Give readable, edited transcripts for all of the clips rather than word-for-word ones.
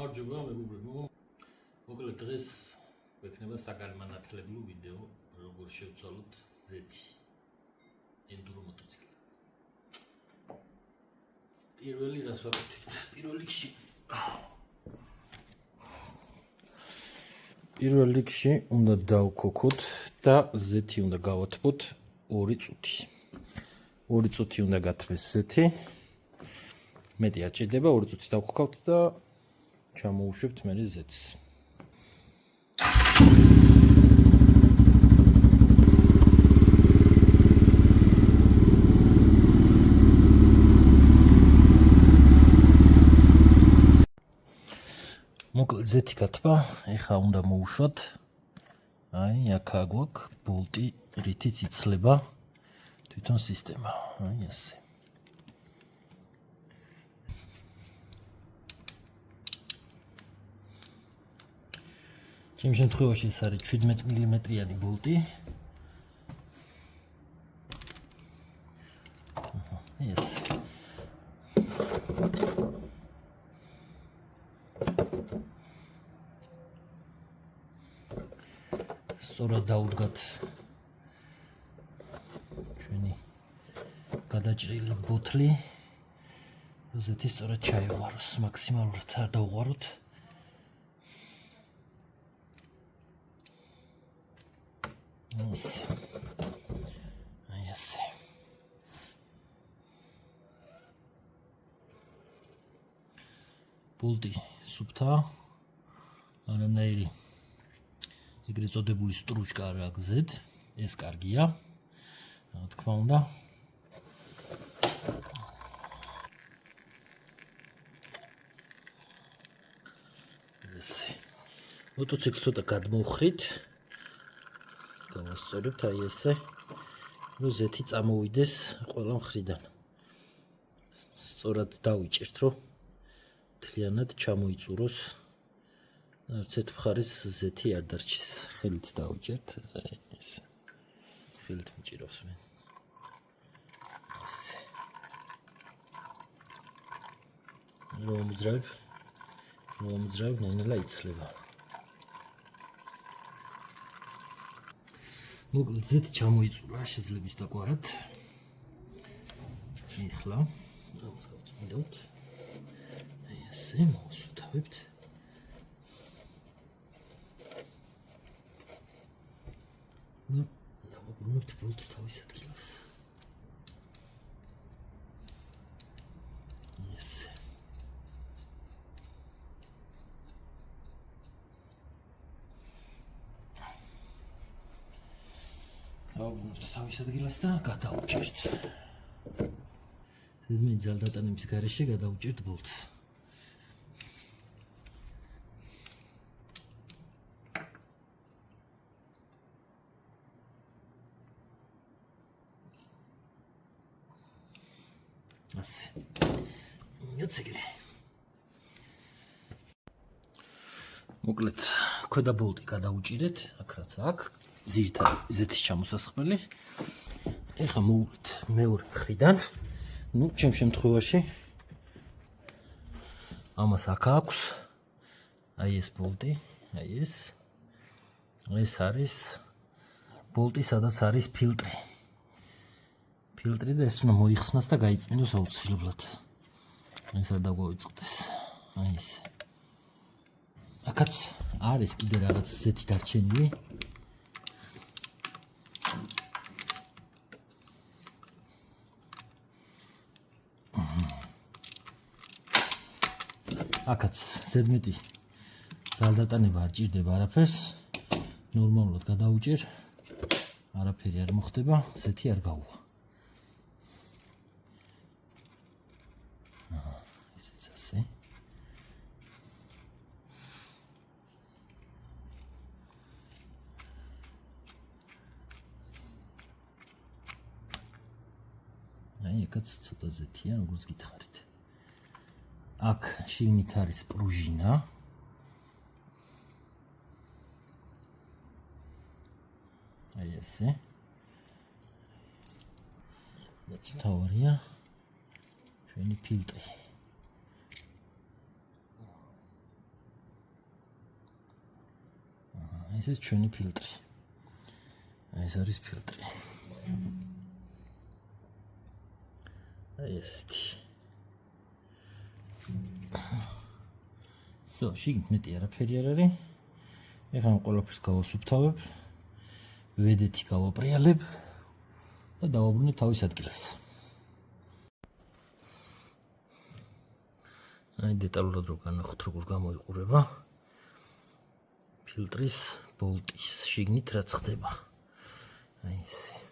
გამარჯობა მეგობრებო. მოკლედ დღეს გვექნება საგანმანათლებლო ვიდეო, როგორ შევცვალოთ ზეთი ენდურო მოტოციკლზე. პირველი რას ვაკეთებთ? პირველ რიგში უნდა დავქოქოთ და ზეთი უნდა გავათბოთ 2 წუთი. 2 წუთი უნდა გათბეს ზეთი. მეტი არ ჭირდება, 2 წუთი დავქოქავთ და ჩამოუშვებთ მერე ზეთს. მოკლედ ზეთი გათბა, ეხლა უნდა მოუშვათ. აი, აქ აგვაქვს ბოლტი, რითიც იცლება თვითონ სისტემა. აი ასე. ჩემ შემთხვევაში ეს არის 17 მმ-იანი ბოლტი. ეს. სწორად დაუდგათ ჩვენი გადაჭრილი ბოთლი. ზეთი სწორად ჩაივაროს, მაქსიმალურად არ დავუვაროთ. ასე. აი ასე. ბოლტი სუფთა, არანაირი ეგრეთ წოდებული სტრუჩკა არ აგზეთ, ეს კარგია. რა თქმა უნდა. ესე. მოტოციკლს ცოტა გადმოვხრით. გავასწორებთ აი ესე. ნუ ზეთი წამოვიდეს ყველა მხრიდან. სწორად დავიჭერთ, რომ მთლიანად ჩამოიწუროს. არც ერთ მხარეს ზეთი არ დარჩეს. ხელით დავიჭერთ, ეს. ხელით მიჭირავს მე. ასე. რომ ნელა იცლება. მოკლედ ზეთი ჩამოიწურა, შეძლებს დაგვარად. ეხლა ამას გავწმენდოთ. აი ასე მოვსუთავებთ. და დავაბრუნებთ ბოლტს თავის ადგილას. ესე. დავაბრუნებთ თავის ადგილას და გადავუჭერთ. ზედმეტი ძალდატანების გარეშე გადავუჭერთ ბოლტს. ასე. იოცეგრე. მოკლედ, ქვედა ბოლტი გადავუჭირეთ, აქ რაც აქვს, ძირითადი ზეთის ჩამოსასხმელი. ეხლა მოვუვით მეორე მხრიდან. ნუ, ჩემ შემთხვევაში ამას აქ აქვს. აი ეს ბოლტი, აი ეს. ეს არის ბოლტი, სადაც არის ფილტრი. ფილტრი და ეს უნდა მოიხსნას და გაიწმინოს აუცილებლად. ეს არ დაგვავიწყდეს. აი ეს. აქაც არის კიდე რაღაც ზეთი დარჩენილი. აქაც ზედმეტი ძალდატანება არ ჭირდება არაფერს. ნორმალურად გადავუჭერ. არაფერი არ მოხდება, ზეთი არ გაუვა. ესეც ასე. აი, ეგაც ცოტა ზეთია, როგორც გითხარით. აქ შიგნით არის პრუჟინა. აი ესე. რაც მთავარია ჩვენი ფილტრი. ეს ჩვენი ფილტრი. ეს არის ფილტრი. ესეთი. შიგნით მეტი არაფერი არ არის. ეხლა ამ ყველაფერს გავასუფთავებ. ვედეთი გავაპრიალებ და დავაბრუნებ თავის ადგილას. აი დეტალურად რო განახოთ როგორ გამოიყურება ფილტრის ბოლტის შიგნით რაც ხდება. აი ესე.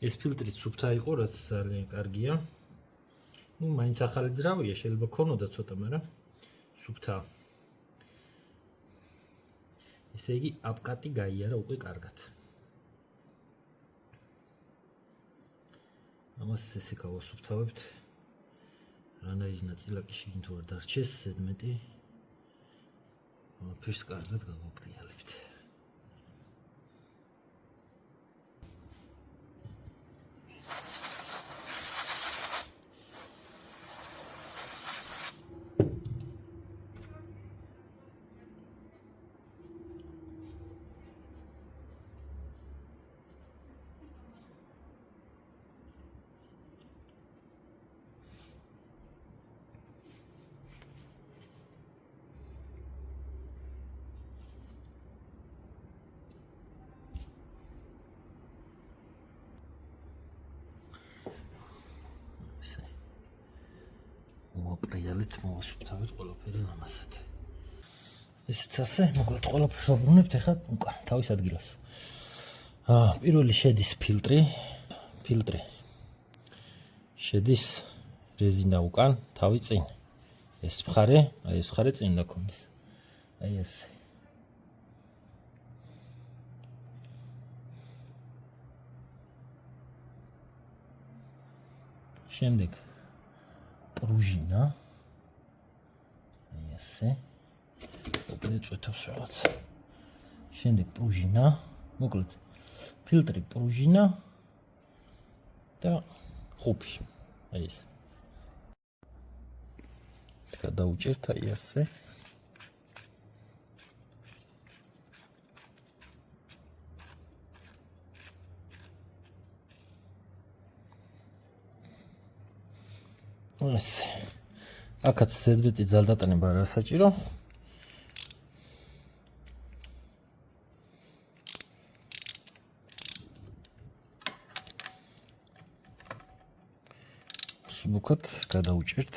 ეს ფილტრი სუფთა იყო, რაც ძალიან კარგია. ნუ მაინც ახალი ძრავია, შეიძლება ქონოდა ცოტა, მაგრამ სუფთა. ესე იგი, აპკატი გაიარა უკვე კარგად. ამას ესე გავასუფთავებთ. რანაირი ნაწილაკი შიგნით თუ არ დარჩეს, ზედმეტი ამაფერს კარგად გავაპრიალებთ. მოვაპრიალეთ, მოვასუფთავეთ ყველაფერი ამასად. ესეც ასე, მოკლედ ყველაფერს ვაბრუნებთ ახლა უკან თავის ადგილას. პირველი შედის ფილტრი. ფილტრი შედის რეზინა უკან, თავი წინ. ეს მხარე, აი ეს მხარე წინ დაქონდეს. აი ესე. შემდეგ პრუჟინა. აი ესე. უკიდე წვეთავს რაღაც. შემდეგ პრუჟინა, მოკლედ ფილტრი პრუჟინა და ხუფი. აი ეს. გადაუჭერთ აი ასე. ეს აქაც ზედმეტი ძალდატანება არ საჭირო. სუბუქად გადაუჭერთ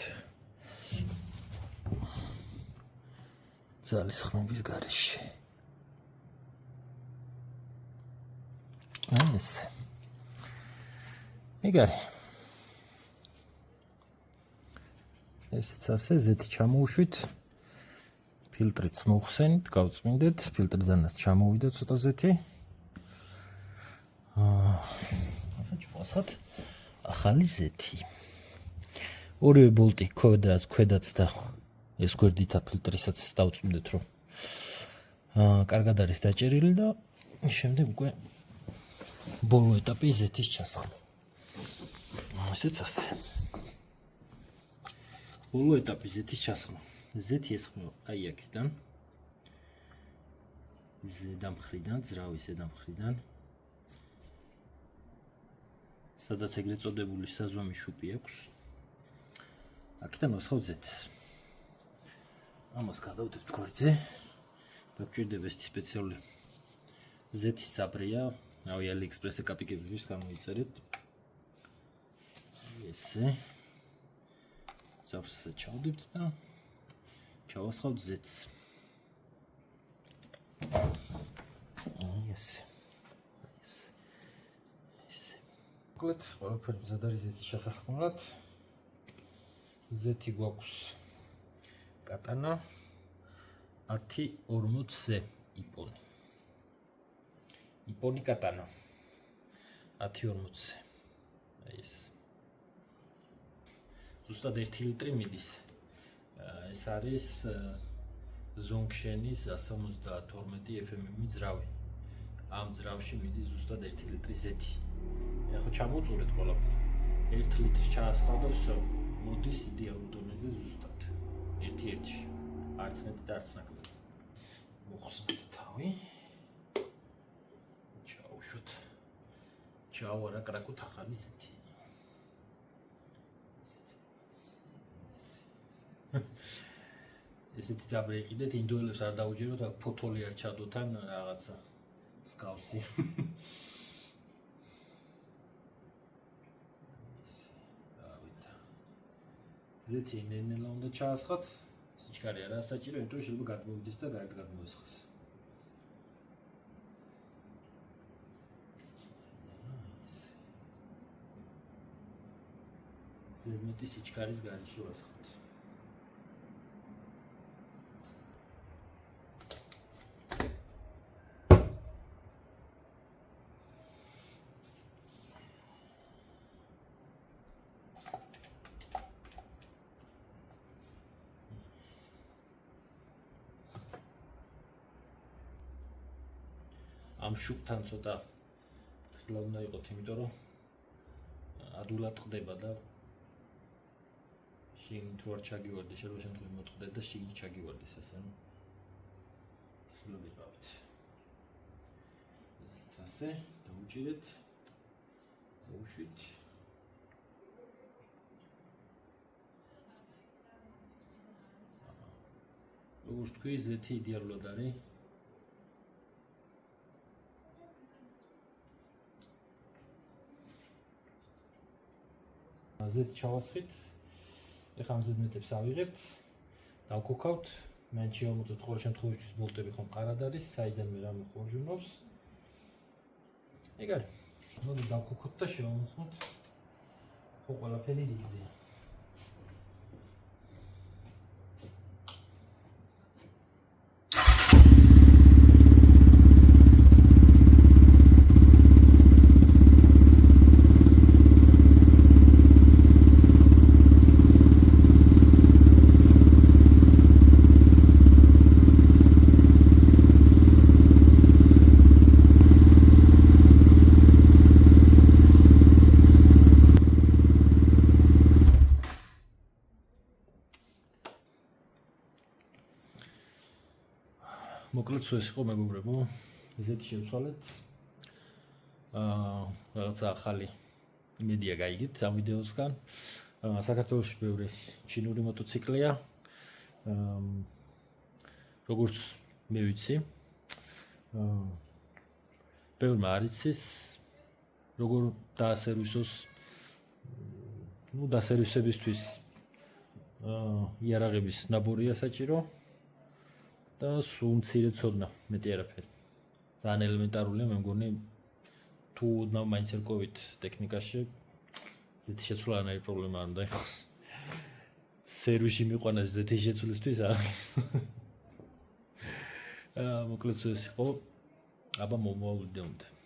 ძალის ხმების გარეშე. აი ეს. ეგ არის. ესეც ასე ზეთი ჩამოუშვით. ფილტრიც მოხსენით, გავწმინდეთ, ფილტრიდანაც ჩამოვიდა ცოტა ზეთი. ვასხათ ახალი ზეთი. ორივე ბოლტი ქვედაც და ეს გვერდითა ფილტრისაც დავწმინდეთ, რომ კარგად არის დაჭერილი და შემდეგ უკვე ბოლო ეტაპი ზეთის ჩასხმა. ესეც ასე. ბოლო ეტაპი ზეთის ჩასხმა. ზეთი ესხმება აი აქედან. ზედა მხრიდან, ძრავის ზედა მხრიდან. სადაც ეგრეთ წოდებული საზომი შუპი აქვს. აქედან ვასხავთ ზეთს. ამას გადავდებთ გვერდზე. დაგვჭირდება ეს სპეციალური ზეთის წაბრია. რავი AliExpress-ზე კაპიკების გამოიწერეთ. ესე. ზავსზე ჩავდებთ და ჩავასხავთ ზეთს. აი ესე. მოკლედ, ყველაფერი მზად არის ზეთის ჩასასხმელად. ზეთი გვაქვს კატანა 10-40-ზე იპონი. იპონი კატანა 10-40-ზე. აი ეს. ზუსტად 1 ლიტრი მიდის. ეს არის ზონგშენის 172 FM-ი ძრავი. ამ ძრავში მიდის ზუსტად 1 ლიტრი ზეთი. ეხლა ჩამოწურეთ ყველაფერი. 1 ლიტრი ჩაასხავ და всё. მოდის იდეალურ დონეზე ზუსტად. 1-1-ში. არც მეტი და არც ნაკლები. მოხსნით თავი. ჩაუშვით. ჩავარაკრაკოთ ახალი ზეთი. ესეთი ძაბრი იყიდეთ, ინდოელებს არ დაუჯეროთ, აქ ფოთოლი არ ჩადოთ ან რაღაცა მსგავსი. ზეთი ნენელა უნდა ჩაასხათ, სიჩქარე არა საჭირო, იმიტომ შეიძლება გადმოვიდეს და გარეთ გადმოესხას. ზედმეტი სიჩქარის გარეშე ვასხავთ. ამ შუბთან ცოტა თხილა უნდა იყოთ, იმიტომ რომ ადულად ყდება და შიგნით რო არ ჩაგივარდეს, შეიძლება შემთხვევით მოტყდეთ და შიგნით ჩაგივარდეს ასე, ანუ თხილა ვიყავით. ესეც ასე, დავუჭირეთ, დავუშვით. როგორც თქვი, ზეთი იდეალურად არის. ზეთი ჩავასხით. ეხლა ამ ზედმეტებს ავიღებთ, დავქოქავთ, მან შევამოწმოთ ყოველ შემთხვევაში ბოლტები ხომ ყარად არის, საიდან მე რამე ხორჟუნობს. ეგ არის. მოდი დავქოქოთ და შევამოწმოთ. ხო ყველაფერი რიგზეა. მოკლედ ეს იყო მეგობრებო, ზეთი შევცვალეთ. რაღაცა ახალი იმედია გაიგეთ ამ ვიდეოსგან. საქართველოში ბევრი ჩინური მოტოციკლია. როგორც მე ვიცი, ბევრმა არ იცის, როგორ დაასერვისოს, დასერვისებისთვის იარაღების ნაბორია საჭირო. და სულ მცირე ცოდნა, მეტი არაფერი. ძალიან ელემენტარულია, მე მგონი თუ მაინც ერკვევით ტექნიკაში, ზეთი შეცვლა არანაირი პრობლემა არ უნდა იყოს. სერვისში მიყვანას ზეთი შეცვლისთვის არა. მოკლედ ეს იყო. აბა მომავალ ვიდეომდე.